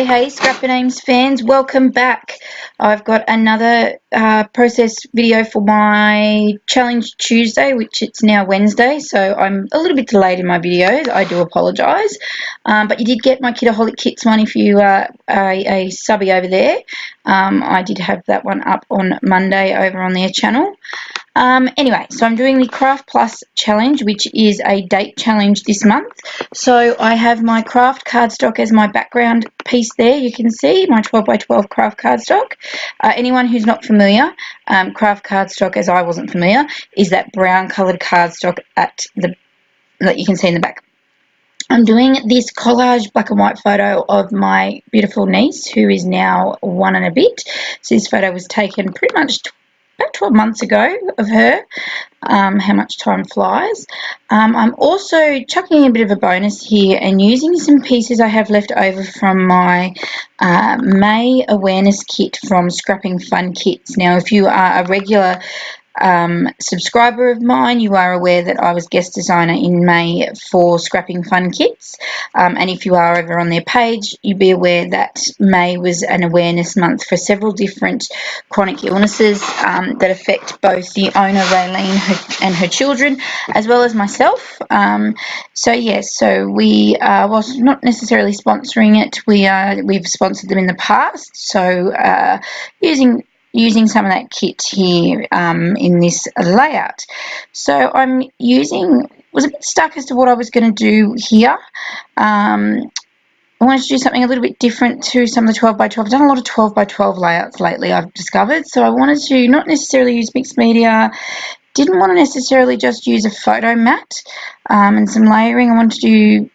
Hey, Scrapper Names fans, welcome back. I've got another process video for my Challenge Tuesday, which it's now Wednesday, so I'm a little bit delayed in my videos. I do apologise, but you did get my Kidaholic Kits one if you are a subby over there. I did have that one up on Monday over on their channel. Anyway, so I'm doing the Kraft Plus challenge, which is a date challenge this month. So I have my Kraft cardstock as my background piece there. You can see my 12 by 12 Kraft cardstock. Anyone who's not familiar, Kraft cardstock, as I wasn't familiar, is that brown coloured cardstock that you can see in the back. I'm doing this collage black and white photo of my beautiful niece, who is now 1 and a bit. So this photo was taken pretty much about 12 months ago of her. How much time flies. I'm also chucking a bit of a bonus here and using some pieces I have left over from my May awareness kit from Scrapping Fun Kits. Now, if you are a regular subscriber of mine, you are aware that I was guest designer in May for Scrapping Fun Kits, and if you are over on their page, you'd be aware that May was an awareness month for several different chronic illnesses that affect both the owner Raylene and her children, as well as myself. So yes, so we whilst not necessarily sponsoring it, we've sponsored them in the past, so using some of that kit here in this layout. So I'm was a bit stuck as to what I was going to do here. I wanted to do something a little bit different to some of the 12 by 12. I've done a lot of 12 by 12 layouts lately, I've discovered, so I wanted to not necessarily use mixed media, didn't want to necessarily just use a photo mat and some layering. I wanted to do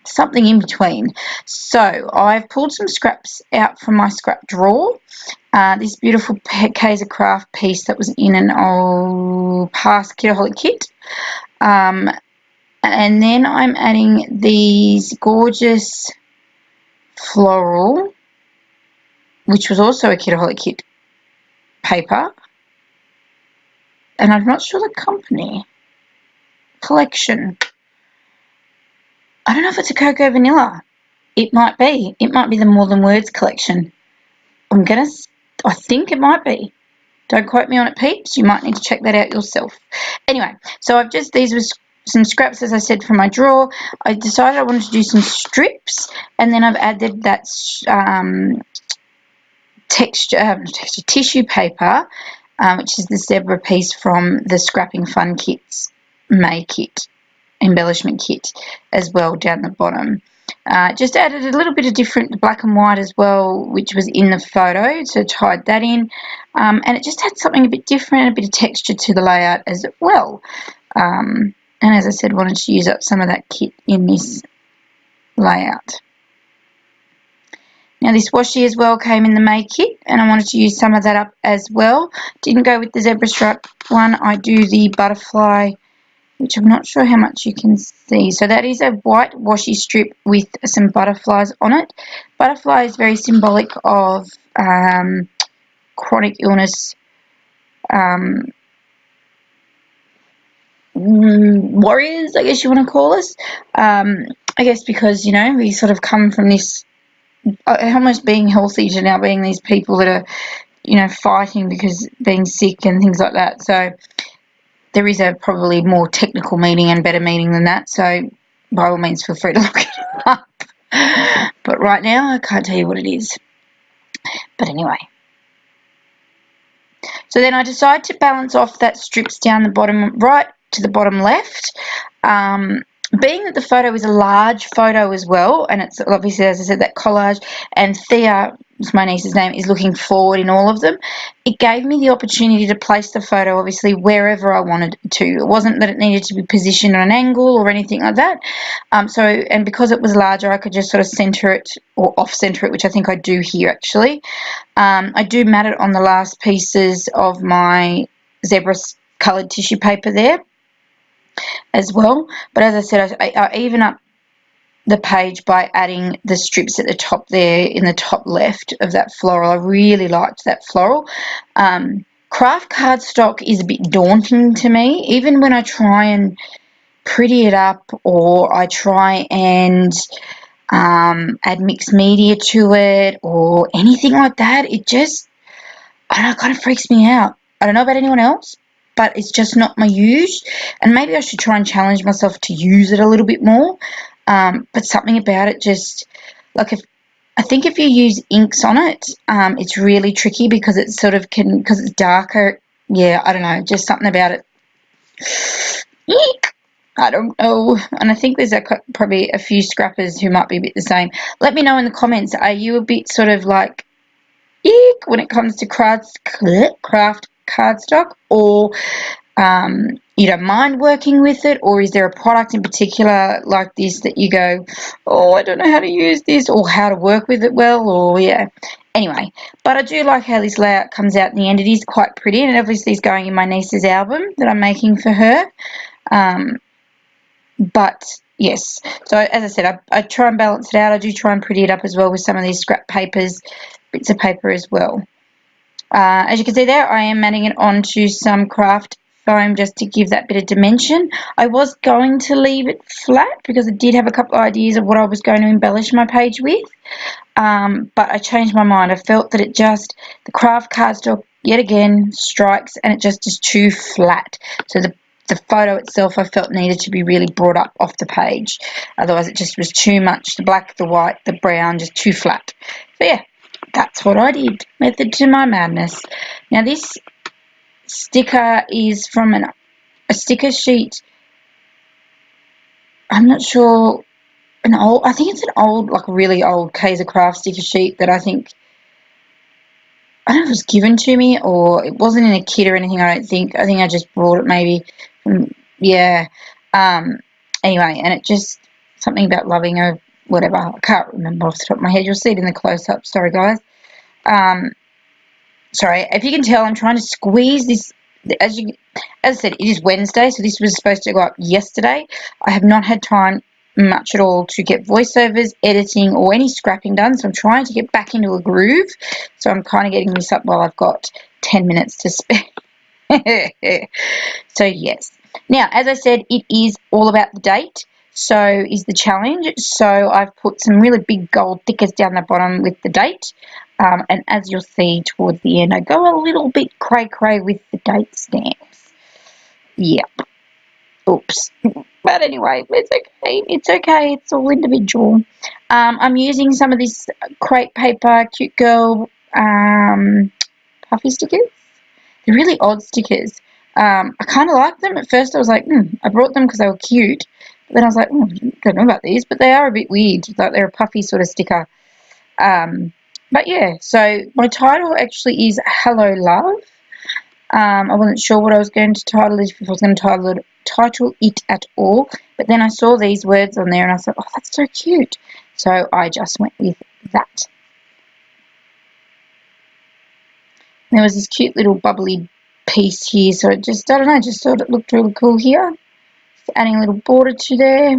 something in between. So I've pulled some scraps out from my scrap drawer. This beautiful Kaiser Craft piece that was in an old past Kidaholic kit. And then I'm adding these gorgeous floral, which was also a Kidaholic kit paper. And I'm not sure the company. Collection. I don't know if it's a Cocoa Vanilla. It might be. It might be the More Than Words collection. I think it might be. Don't quote me on it, peeps. You might need to check that out yourself. Anyway, so these were some scraps, as I said, from my drawer. I decided I wanted to do some strips, and then I've added that tissue paper, which is the zebra piece from the Scrapping Fun Kits May kit, embellishment kit, as well down the bottom. Just added a little bit of different black and white as well, which was in the photo, so tied that in, and it just had something a bit different, a bit of texture to the layout as well. And as I said, wanted to use up some of that kit in this layout. Now this washi as well came in the May kit, and I wanted to use some of that up as well. Didn't go with the zebra stripe one. I do the butterfly, which I'm not sure how much you can see. So that is a white washi strip with some butterflies on it. Butterfly is very symbolic of chronic illness warriors, I guess you want to call us. I guess because, you know, we sort of come from this almost being healthy to now being these people that are, you know, fighting because being sick and things like that. So there is a probably more technical meaning and better meaning than that, so by all means feel free to look it up. But right now I can't tell you what it is. But anyway. So then I decided to balance off that strips down the bottom right to the bottom left. Being that the photo is a large photo as well, and it's obviously, as I said, that collage, and Thea, my niece's name, is looking forward in all of them, it gave me the opportunity to place the photo obviously wherever I wanted to. It wasn't that it needed to be positioned on an angle or anything like that. And because it was larger, I could just sort of center it or off-center it, which I think I do here actually. I do mat it on the last pieces of my zebra coloured tissue paper there as well, but as I said, I even up the page by adding the strips at the top there in the top left of that floral. I really liked that floral. Kraft cardstock is a bit daunting to me, even when I try and pretty it up or I try and add mixed media to it or anything like that. It just, I don't know, it kind of freaks me out. I don't know about anyone else, but it's just not my use. And maybe I should try and challenge myself to use it a little bit more. But something about it just, like, I think if you use inks on it, it's really tricky because it sort of because it's darker. Yeah, I don't know, just something about it. Eek! I don't know. And I think there's probably a few scrappers who might be a bit the same. Let me know in the comments, are you a bit sort of like, eek, when it comes to craft cardstock, or you don't mind working with it, or is there a product in particular like this that you go, oh, I don't know how to use this or how to work with it well, or yeah. Anyway, but I do like how this layout comes out in the end. It is quite pretty, and it obviously is going in my niece's album that I'm making for her. But yes, so as I said, I try and balance it out. I do try and pretty it up as well with some of these scrap papers, bits of paper as well. As you can see there, I am matting it onto some craft foam just to give that bit of dimension. I was going to leave it flat because I did have a couple of ideas of what I was going to embellish my page with, but I changed my mind. I felt that the craft cardstock yet again strikes, and it just is too flat. So the photo itself I felt needed to be really brought up off the page. Otherwise it just was too much, the black, the white, the brown, just too flat. So yeah, that's what I did. Method to my madness. Now this sticker is from a sticker sheet. I'm not sure, I think it's an old, like really old Kaiser Craft sticker sheet that I don't know if it was given to me or it wasn't in a kit or anything, I don't think. I think I just brought it maybe from, yeah. Anyway, and it just, something about loving her, whatever. I can't remember off the top of my head. You'll see it in the close-up. Sorry, guys. Sorry, if you can tell, I'm trying to squeeze this. As I said, it is Wednesday, so this was supposed to go up yesterday. I have not had time much at all to get voiceovers, editing, or any scrapping done, so I'm trying to get back into a groove. So I'm kind of getting this up while I've got 10 minutes to spare. So yes. Now, as I said, it is all about the date. So is the challenge. So I've put some really big gold thickers down the bottom with the date. And as you'll see towards the end, I go a little bit cray-cray with the date stamps. Yep. Oops. But anyway, it's okay. It's okay. It's all individual. I'm using some of this crepe paper cute girl puffy stickers. They're really odd stickers. I kind of like them. At first I was like, I brought them because they were cute. But then I was like, I don't know about these, but they are a bit weird. Like they're a puffy sort of sticker. But yeah, so my title actually is Hello Love. I wasn't sure what I was going to title it, if I was going to title it at all. But then I saw these words on there and I thought, oh, that's so cute. So I just went with that. There was this cute little bubbly piece here, so it just, I don't know, just thought it looked really cool here. Just adding a little border to there.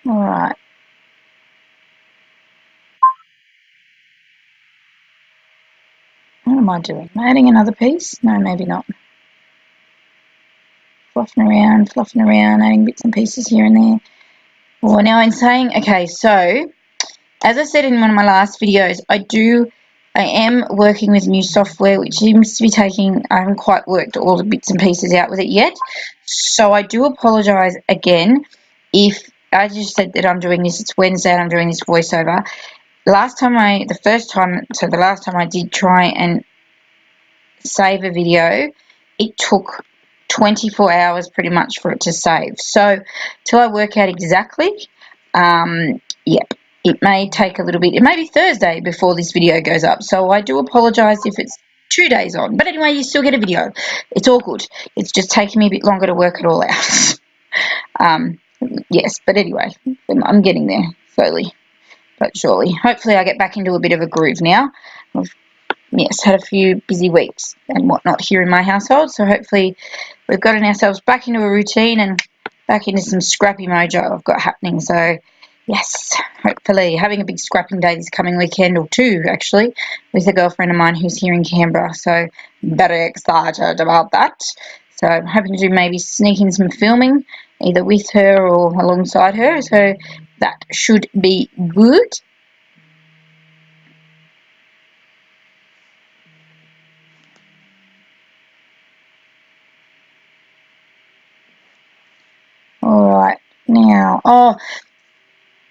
Alright. What am I doing? Am I adding another piece? No, maybe not. Fluffing around, adding bits and pieces here and there. Well, now I'm saying, okay, so as I said in one of my last videos, I am working with new software which seems to be taking, I haven't quite worked all the bits and pieces out with it yet. So I do apologise again if I just said that I'm doing this, it's Wednesday and I'm doing this voiceover. The last time I did try and save a video, it took 24 hours pretty much for it to save. So till I work out exactly, yep, it may take a little bit. It may be Thursday before this video goes up. So I do apologise if it's 2 days on. But anyway, you still get a video. It's all good. It's just taking me a bit longer to work it all out. Yes, but anyway, I'm getting there slowly but surely. Hopefully I get back into a bit of a groove now. Yes, had a few busy weeks and whatnot here in my household, so hopefully we've gotten ourselves back into a routine and back into some scrappy mojo I've got happening. So Yes, hopefully. Having a big scrapping day this coming weekend, or two actually, with a girlfriend of mine who's here in Canberra. So very excited about that. So I'm hoping to maybe sneak in some filming, either with her or alongside her. So that should be good. All right, now,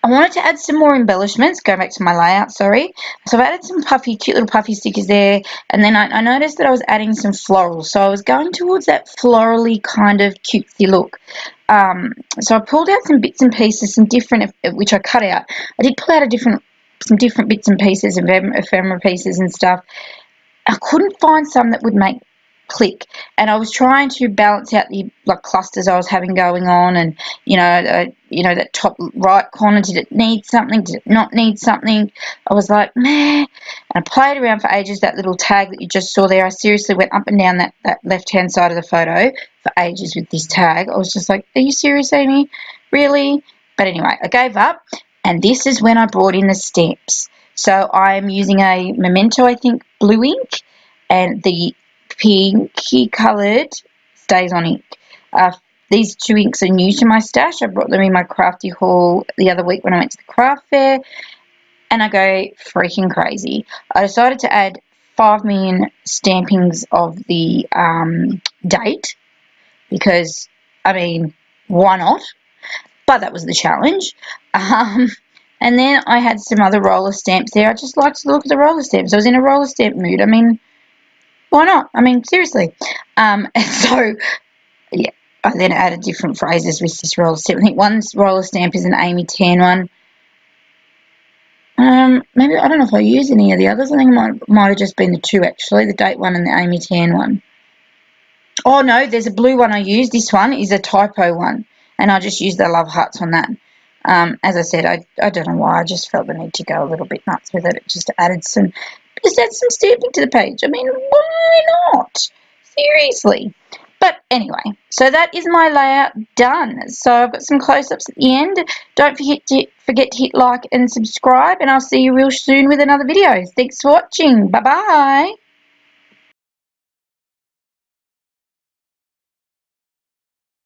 I wanted to add some more embellishments, go back to my layout, sorry. So I've added some puffy, cute little puffy stickers there, and then I noticed that I was adding some florals. So I was going towards that florally kind of cutesy look. So I pulled out some bits and pieces, some different, which I cut out. I did pull out some different bits and pieces, ephemera pieces and stuff. I couldn't find some that would make click, and I was trying to balance out the clusters I was having going on, and that top right corner, did it need something, did it not need something? I was like, meh. And I played around for ages. That little tag that you just saw there, I seriously went up and down that left hand side of the photo for ages with this tag. I was just like, are you serious, Amy? Really? But anyway, I gave up, and this is when I brought in the stamps. So I'm using a Memento, I think, blue ink, and the pinky coloured Stays On ink. These two inks are new to my stash. I brought them in my crafty haul the other week when I went to the craft fair, and I go freaking crazy. I decided to add 5 million stampings of the date because, I mean, why not? But that was the challenge. And then I had some other roller stamps there. I just liked to look at the roller stamps. I was in a roller stamp mood. I mean, why not? I mean, seriously. And so, yeah, I then added different phrases with this roller stamp. I think one roller stamp is an Amy Tan one. Maybe, I don't know if I used any of the others. I think it might have just been the two, actually, the date one and the Amy Tan one. Oh, no, there's a blue one I used. This one is a typo one, and I just used the love hearts on that. As I said, I don't know why. I just felt the need to go a little bit nuts with it. It just added some stamping to the page. I mean, why not? Seriously. But anyway, so that is my layout done. So I've got some close-ups at the end. Don't forget to hit like and subscribe, and I'll see you real soon with another video. Thanks for watching. Bye-bye.